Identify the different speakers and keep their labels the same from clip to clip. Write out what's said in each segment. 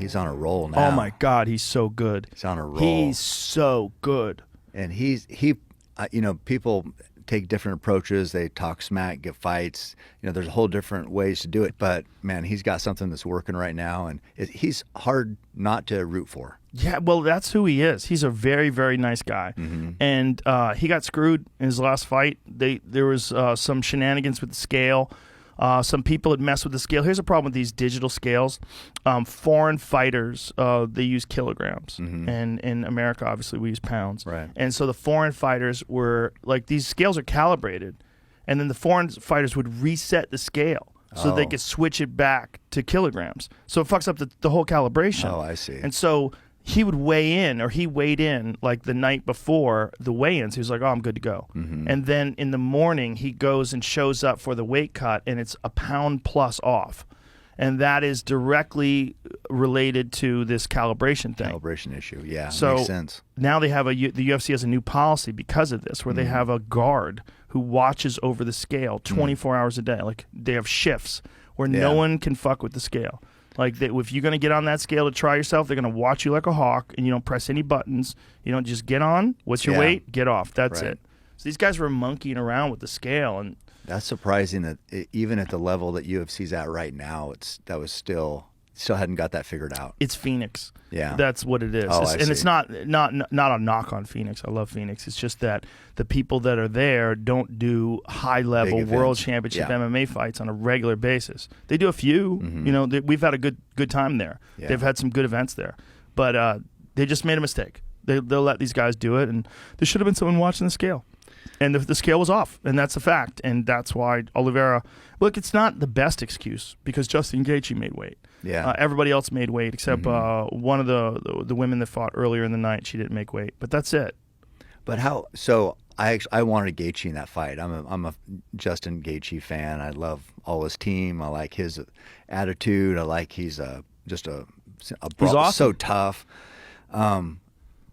Speaker 1: he's on a roll now.
Speaker 2: Oh my God, he's so good.
Speaker 1: He's on a roll.
Speaker 2: He's so good.
Speaker 1: And you know, people take different approaches. They talk smack, get fights. You know, there's a whole different ways to do it. But man, he's got something that's working right now, and he's hard not to root for.
Speaker 2: Yeah, well, that's who he is. He's a very, very nice guy. And he got screwed in his last fight. There was some shenanigans with the scale. Some people had messed with the scale. Here's a problem with these digital scales. Foreign fighters, they use kilograms. And in America, obviously, we use pounds.
Speaker 1: Right.
Speaker 2: And so the foreign fighters were, like, these scales are calibrated. And then the foreign fighters would reset the scale so they could switch it back to kilograms. So it fucks up the whole calibration.
Speaker 1: Oh, I see.
Speaker 2: And so he would weigh in, or he weighed in like the night before the weigh-ins. He was like, oh, I'm good to go. And then in the morning, he goes and shows up for the weight cut, and it's a pound plus off. And that is directly related to this calibration thing.
Speaker 1: Calibration issue, yeah,
Speaker 2: so
Speaker 1: makes sense.
Speaker 2: Now they have the UFC has a new policy because of this, where they have a guard who watches over the scale 24 hours a day. Like, they have shifts where no one can fuck with the scale. Like, if you're going to get on that scale to try yourself, they're going to watch you like a hawk, and you don't press any buttons. You don't just get on. What's your weight? Get off. That's it. So these guys were monkeying around with the scale, and
Speaker 1: that's surprising that even at the level that UFC's at right now, that was still hadn't got that figured out.
Speaker 2: It's Phoenix.
Speaker 1: Yeah,
Speaker 2: that's what it is. And it's not a knock on Phoenix. I love Phoenix. It's just that the people that are there don't do high level world championship MMA fights on a regular basis. They do a few. You know, we've had a good time there. They've had some good events there, but they just made a mistake. They'll let these guys do it, and there should have been someone watching the scale. And the scale was off, and that's a fact. And that's why Oliveira, look, it's not the best excuse because Justin Gaethje made weight.
Speaker 1: Yeah.
Speaker 2: Everybody else made weight except one of the women that fought earlier in the night. She didn't make weight, but that's it.
Speaker 1: But how? So I wanted Gaethje in that fight. I'm a Justin Gaethje fan. I love all his team. I like his attitude. I like he's just a
Speaker 2: he's awesome.
Speaker 1: So tough.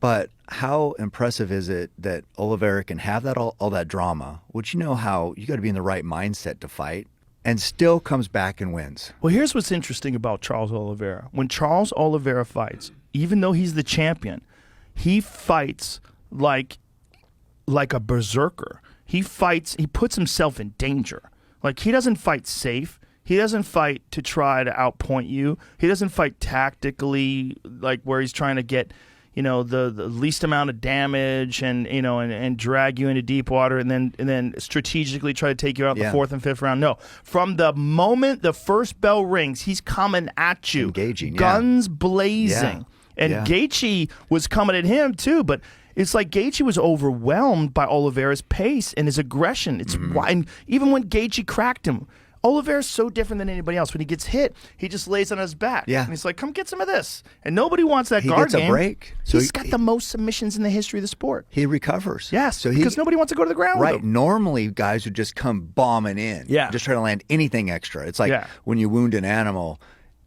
Speaker 1: But how impressive is it that Oliveira can have that all that drama, which you know how you got to be in the right mindset to fight, and still comes back and wins?
Speaker 2: Well, here's what's interesting about Charles Oliveira. When Charles Oliveira fights, even though he's the champion, he fights like a berserker. He puts himself in danger. Like, he doesn't fight safe. He doesn't fight to try to outpoint you. He doesn't fight tactically, like where he's trying to get, you know, the least amount of damage and, you know, and drag you into deep water and then strategically try to take you out in the fourth and fifth round. No. From the moment the first bell rings, he's coming at you.
Speaker 1: Engaging,
Speaker 2: guns blazing. And Gaethje was coming at him too, but it's like Gaethje was overwhelmed by Oliveira's pace and his aggression. It's why, and even when Gaethje cracked him, Oliveira's so different than anybody else. When he gets hit, he just lays on his back.
Speaker 1: Yeah.
Speaker 2: And he's like, come get some of this. And nobody wants that guard game.
Speaker 1: He gets a break.
Speaker 2: So he's got the most submissions in the history of the sport.
Speaker 1: He recovers.
Speaker 2: Yes, so because nobody wants to go to the ground with him.
Speaker 1: Normally, guys would just come bombing in.
Speaker 2: Yeah.
Speaker 1: Just try to land anything extra. It's like when you wound an animal,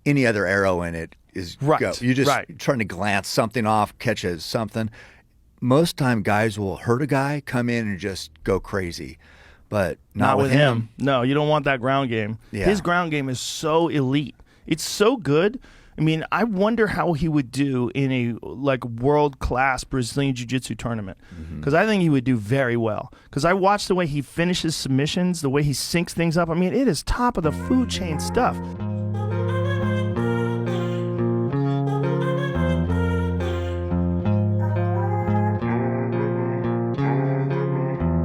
Speaker 1: any other arrow in it is go. You're just trying to glance something off, catch something. Most time, guys will hurt a guy, come in and just go crazy. But not with him.
Speaker 2: No, you don't want that ground game.
Speaker 1: Yeah.
Speaker 2: His ground game is so elite. It's so good. I mean, I wonder how he would do in a world-class Brazilian Jiu-Jitsu tournament. Because I think he would do very well. Because I watched the way he finishes submissions, the way he syncs things up. I mean, it is top of the food chain stuff.